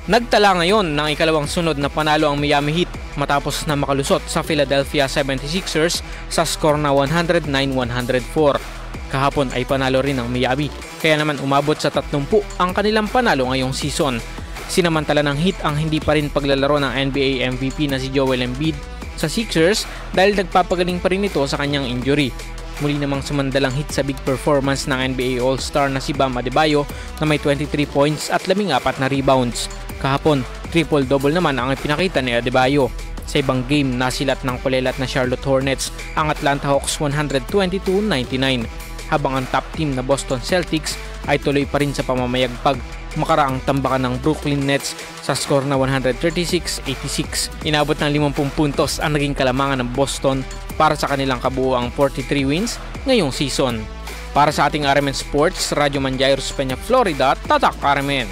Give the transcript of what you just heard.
Nagtala ngayon ng ikalawang sunod na panalo ang Miami Heat matapos na makalusot sa Philadelphia 76ers sa score na 109-104. Kahapon ay panalo rin ang Miami, kaya naman umabot sa 30 ang kanilang panalo ngayong season. Sinamantala ng Heat ang hindi pa rin paglalaro ng NBA MVP na si Joel Embiid sa Sixers dahil nagpapagaling pa rin ito sa kanyang injury. Muli namang sumandalang hit sa big performance ng NBA All-Star na si Bam Adebayo na may 23 points at 14 na rebounds. Kahapon, triple-double naman ang ipinakita ni Adebayo. Sa ibang game, nasilat ng kulelat na Charlotte Hornets ang Atlanta Hawks 122-99, habang ang top team na Boston Celtics ay tuloy pa rin sa pamamayagpag makaraang tambakan ng Brooklyn Nets sa score na 136-86. Inabot ng 50 puntos ang naging kalamangan ng Boston para sa kanilang kabuuang 43 wins ngayong season. Para sa ating RMN Sports, Radyo Manjairos Peña, Florida, Tatak RMN.